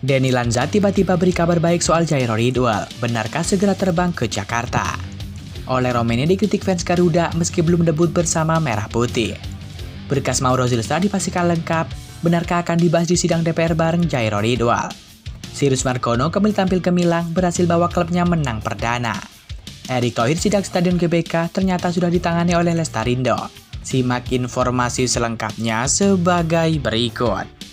Denny Lanza tiba-tiba beri kabar baik soal Jairo Ridwell. Benarkah segera terbang ke Jakarta? Oleh Romeni dikritik fans Garuda meski belum debut bersama Merah Putih. Berkas Mauro Zilstra dipastikan lengkap. Benarkah akan dibahas di sidang DPR bareng Jairo Ridwell? Sirius Margono kembali tampil gemilang berhasil bawa klubnya menang perdana. Erick Thohir sidak Stadion GBK ternyata sudah ditangani oleh Lestarindo. Simak informasi selengkapnya sebagai berikut.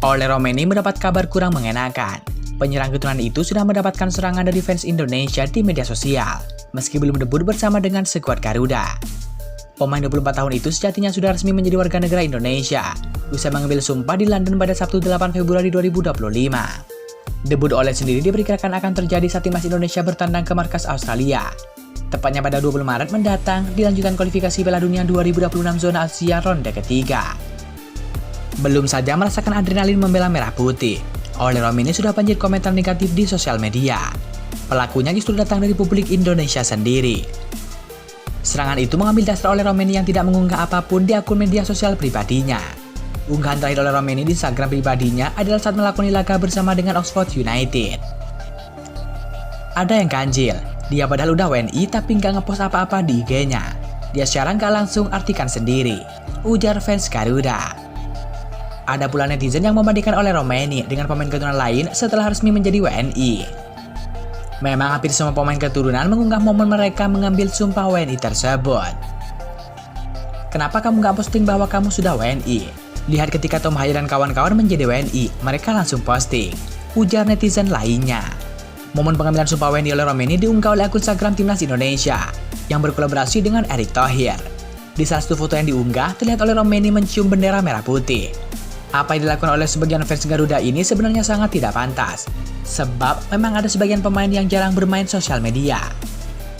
Oleh Romeni mendapat kabar kurang mengenakan. Penyerang keturunan itu sudah mendapatkan serangan dari fans Indonesia di media sosial, meski belum debut bersama dengan skuad Garuda. Pemain 24 tahun itu sejatinya sudah resmi menjadi warga negara Indonesia, usai mengambil sumpah di London pada Sabtu 8 Februari 2025. Debut Oleh sendiri diperkirakan akan terjadi saat timnas Indonesia bertandang ke markas Australia, tepatnya pada 20 Maret mendatang di lanjutan kualifikasi Piala Dunia 2026 zona Asia ronde ketiga. Belum saja merasakan adrenalin membela Merah Putih, Oleh Romeni sudah banjir komentar negatif di sosial media. Pelakunya justru datang dari publik Indonesia sendiri. Serangan itu mengambil dasar Oleh Romeni yang tidak mengunggah apapun di akun media sosial pribadinya. Unggahan terakhir Oleh Romeni di Instagram pribadinya adalah saat melakoni laga bersama dengan Oxford United. Ada yang ganjil, dia padahal udah WNI tapi nggak ngepost apa-apa di IG-nya. Dia secara nggak langsung artikan sendiri, ujar fans Garuda. Ada pula netizen yang membandingkan Oleh Romeni dengan pemain keturunan lain setelah resmi menjadi WNI. Memang hampir semua pemain keturunan mengunggah momen mereka mengambil sumpah WNI tersebut. Kenapa kamu nggak posting bahwa kamu sudah WNI? Lihat ketika Tom Haya dan kawan-kawan menjadi WNI, mereka langsung posting, ujar netizen lainnya. Momen pengambilan sumpah WNI Oleh Romeni diunggah oleh akun Instagram Timnas Indonesia yang berkolaborasi dengan Erick Thohir. Di salah satu foto yang diunggah, terlihat Oleh Romeni mencium bendera merah putih. Apa yang dilakukan oleh sebagian fans Garuda ini sebenarnya sangat tidak pantas, sebab memang ada sebagian pemain yang jarang bermain sosial media.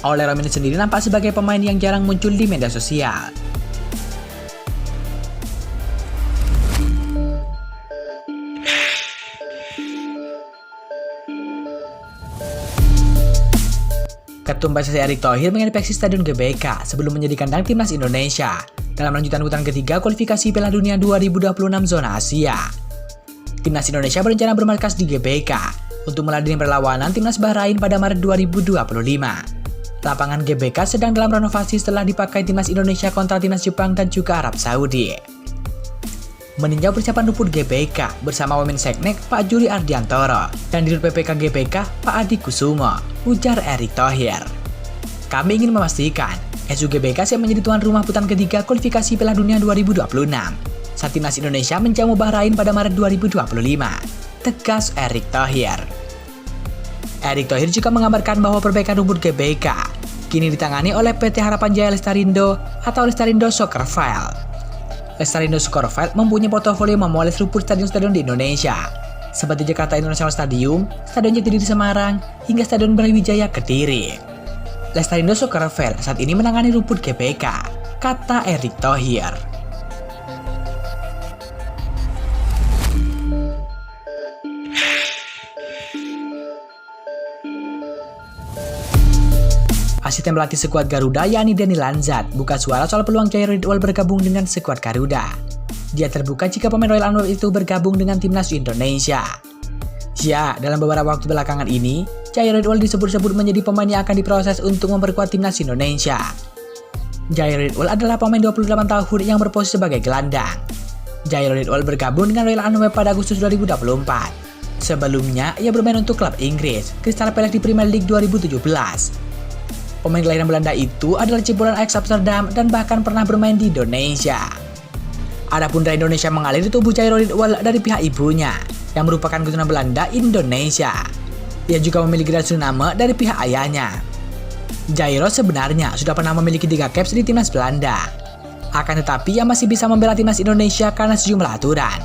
Oleh Romeni sendiri nampak sebagai pemain yang jarang muncul di media sosial. Ketum PSSI Erick Thohir menginspeksi Stadion GBK sebelum menjadi kandang timnas Indonesia dalam lanjutan putaran ketiga kualifikasi Piala Dunia 2026 zona Asia. Timnas Indonesia berencana bermarkas di GBK untuk meladeni perlawanan timnas Bahrain pada Maret 2025. Lapangan GBK sedang dalam renovasi setelah dipakai timnas Indonesia kontra timnas Jepang dan juga Arab Saudi. Meninjau persiapan rumput GBK bersama Wamen Seknek Pak Juri Ardiantoro dan Dirut PPK GBK Pak Adi Kusumo, ujar Erick Thohir. Kami ingin memastikan SU GBK siap menjadi tuan rumah putaran ketiga kualifikasi Piala Dunia 2026 saat timnas Indonesia menjamu Bahrain pada Maret 2025, tegas Erick Thohir. Erick Thohir juga mengabarkan bahwa perbaikan rumput GBK kini ditangani oleh PT Harapan Jaya Lestarindo atau Lestarindo Soccer File. Lestarindo Soccer File mempunyai portofolio memoles rumput stadion-stadion di Indonesia, seperti Jakarta International Stadium, Stadion Jatidiri Semarang, hingga Stadion Brawijaya Kediri. Lestarindo Soccer File saat ini menangani rumput GBK, kata Erick Thohir. Asisten pelatih skuad Garuda yakni Denny Lanza buka suara soal peluang Jairo Ridwell bergabung dengan skuad Garuda. Dia terbuka jika pemain Royal Antwerp itu bergabung dengan timnas Indonesia. Ya, dalam beberapa waktu belakangan ini, Jairo Ridwell disebut-sebut menjadi pemain yang akan diproses untuk memperkuat timnas Indonesia. Jairo Ridwell adalah pemain 28 tahun yang berposisi sebagai gelandang. Jairo Ridwell bergabung dengan Royal Antwerp pada Agustus 2024. Sebelumnya, ia bermain untuk klub Inggris, Crystal Palace di Premier League 2017. Pemain kelahiran Belanda itu adalah jebolan Ajax Amsterdam dan bahkan pernah bermain di Indonesia. Adapun darah Indonesia mengalir di tubuh Jairo Ridwell dari pihak ibunya, yang merupakan keturunan Belanda Indonesia. Ia juga memiliki dasar nama dari pihak ayahnya. Jairo sebenarnya sudah pernah memiliki 3 caps di timnas Belanda. Akan tetapi ia masih bisa membela timnas Indonesia karena sejumlah aturan.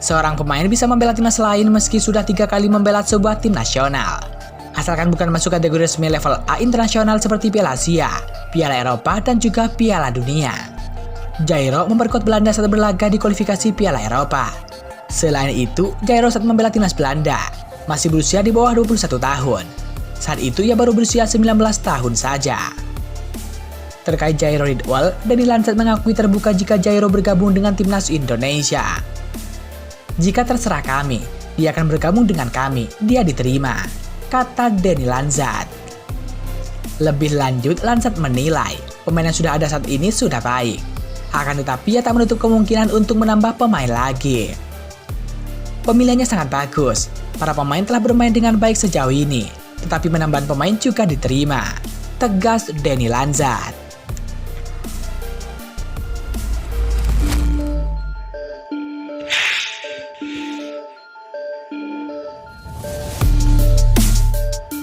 Seorang pemain bisa membela timnas lain meski sudah 3 kali membela sebuah tim nasional, asalkan bukan masuk kategori resmi level A internasional seperti Piala Asia, Piala Eropa, dan juga Piala Dunia. Jairo memperkuat Belanda saat berlaga di kualifikasi Piala Eropa. Selain itu, Jairo saat membela timnas Belanda masih berusia di bawah 21 tahun. Saat itu ia baru berusia 19 tahun saja. Terkait Jairo Ridwal, Denny Lansat mengakui terbuka jika Jairo bergabung dengan timnas Indonesia. "Jika terserah kami, dia akan bergabung dengan kami, dia diterima," kata Denny Lansat. Lebih lanjut, Lansat menilai pemain yang sudah ada saat ini sudah baik. Akan tetapi ia tak menutup kemungkinan untuk menambah pemain lagi. "Pemilihannya sangat bagus. Para pemain telah bermain dengan baik sejauh ini, tetapi penambahan pemain juga diterima," tegas Denny Lansat.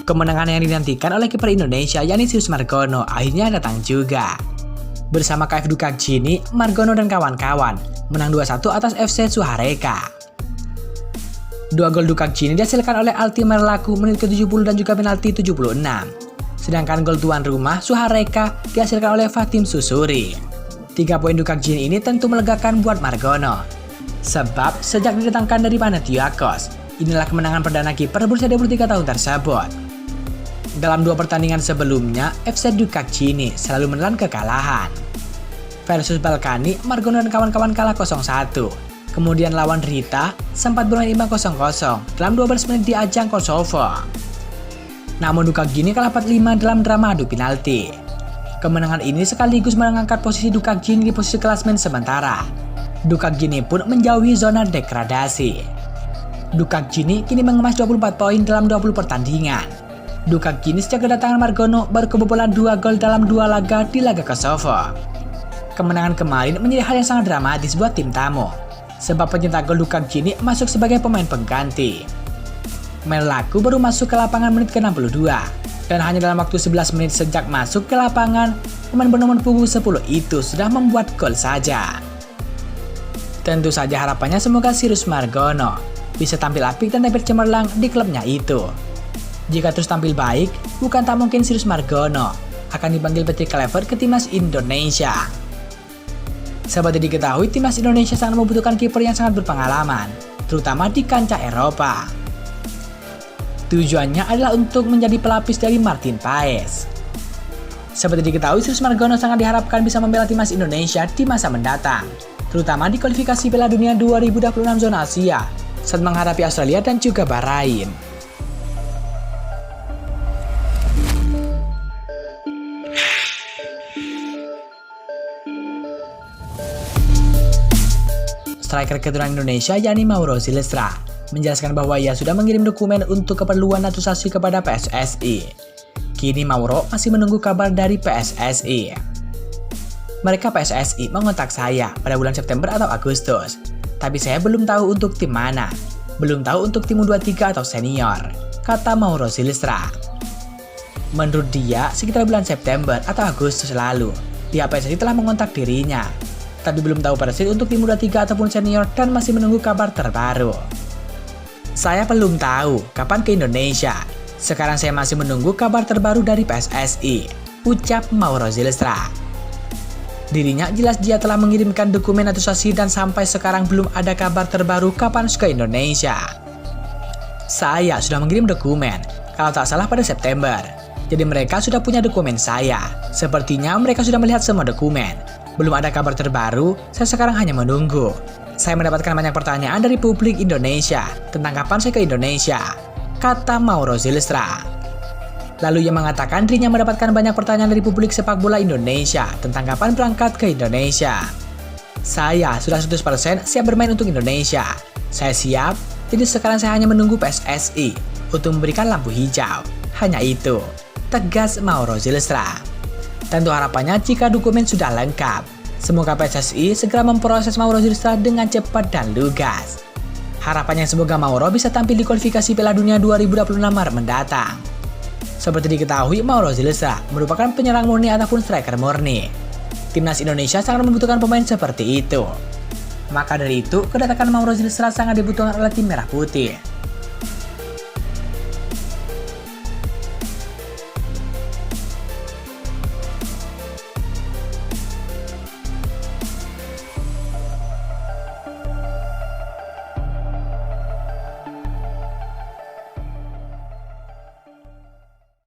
Kemenangan yang dinantikan oleh kiper Indonesia yakni Sirius Margono akhirnya datang juga. Bersama KF Dukak Cini, Margono dan kawan-kawan menang 2-1 atas FC Suhareka. 2 gol Dukak Cini dihasilkan oleh Alti Merlaku menit ke-70 dan juga penalti 76. Sedangkan gol tuan rumah Suhareka dihasilkan oleh Fatim Susuri. 3 poin Dukak Cini ini tentu melegakan buat Margono. Sebab sejak didatangkan dari Panathinaikos, inilah kemenangan perdana kiper berusia 23 tahun tersebut. Dalam 2 pertandingan sebelumnya, FC Dukak Cini selalu menelan kekalahan. Versus Balkani, Margono dan kawan-kawan kalah 0-1. Kemudian lawan Rita sempat bermain imbang 0-0 dalam 12 menit di ajang Kosovo. Namun Dukak Cini kalah 4-5 dalam drama adu penalti. Kemenangan ini sekaligus mengangkat posisi Dukak Cini di posisi klasmen sementara. Dukak Cini pun menjauhi zona degradasi. Dukak Cini kini mengemas 24 poin dalam 20 pertandingan. Dukak Cini sejak kedatangan Margono baru kebobolan 2 gol dalam 2 laga di laga Kosovo. Kemenangan kemarin menjadi hal yang sangat dramatis buat tim tamu, sebab pencetak gol Dukak Cini masuk sebagai pemain pengganti. Merlaku baru masuk ke lapangan menit ke-62, dan hanya dalam waktu 11 menit sejak masuk ke lapangan, pemain bernomor punggung 10 itu sudah membuat gol saja. Tentu saja harapannya semoga Sirius Margono bisa tampil apik dan tampil cemerlang di klubnya itu. Jika terus tampil baik, bukan tak mungkin Sirius Margono akan dipanggil Patrick Kluivert ke timnas Indonesia. Seperti diketahui, timnas Indonesia sangat membutuhkan kiper yang sangat berpengalaman, terutama di kancah Eropa. Tujuannya adalah untuk menjadi pelapis dari Martin Paes. Seperti diketahui, Sirius Margono sangat diharapkan bisa membela timnas Indonesia di masa mendatang, terutama di kualifikasi Piala Dunia 2026 zona Asia saat menghadapi Australia dan juga Bahrain. Striker keturunan Indonesia yakni Mauro Silestra menjelaskan bahwa ia sudah mengirim dokumen untuk keperluan naturalisasi kepada PSSI. Kini Mauro masih menunggu kabar dari PSSI. Mereka PSSI mengontak saya pada bulan September atau Agustus, tapi saya belum tahu untuk tim mana, belum tahu untuk tim U23 atau senior, kata Mauro Silestra. Menurut dia, sekitar bulan September atau Agustus lalu, pihak PSSI telah mengontak dirinya, tapi belum tahu persis untuk tim U23 ataupun senior dan masih menunggu kabar terbaru. Saya belum tahu kapan ke Indonesia. Sekarang saya masih menunggu kabar terbaru dari PSSI, ucap Mauro Silestra. Dirinya jelas dia telah mengirimkan dokumen naturalisasi dan sampai sekarang belum ada kabar terbaru kapan ke Indonesia. Saya sudah mengirim dokumen, kalau tak salah pada September. Jadi mereka sudah punya dokumen saya. Sepertinya mereka sudah melihat semua dokumen. Belum ada kabar terbaru, saya sekarang hanya menunggu. Saya mendapatkan banyak pertanyaan dari publik Indonesia tentang kapan saya ke Indonesia, kata Mauro Silestra. Lalu ia mengatakan dirinya mendapatkan banyak pertanyaan dari publik sepak bola Indonesia tentang kapan berangkat ke Indonesia. Saya sudah 100% siap bermain untuk Indonesia. Saya siap, jadi sekarang saya hanya menunggu PSSI untuk memberikan lampu hijau. Hanya itu, tegas Mauro Silestra. Tentu harapannya jika dokumen sudah lengkap, semoga PSSI segera memproses Mauro Silestra dengan cepat dan lugas. Harapannya semoga Mauro bisa tampil di kualifikasi Piala Dunia 2026 Maret mendatang. Seperti diketahui, Mauro Silestra merupakan penyerang murni ataupun striker murni. Timnas Indonesia sangat membutuhkan pemain seperti itu. Maka dari itu, kedatangan Mauro Silva sangat dibutuhkan oleh tim Merah Putih.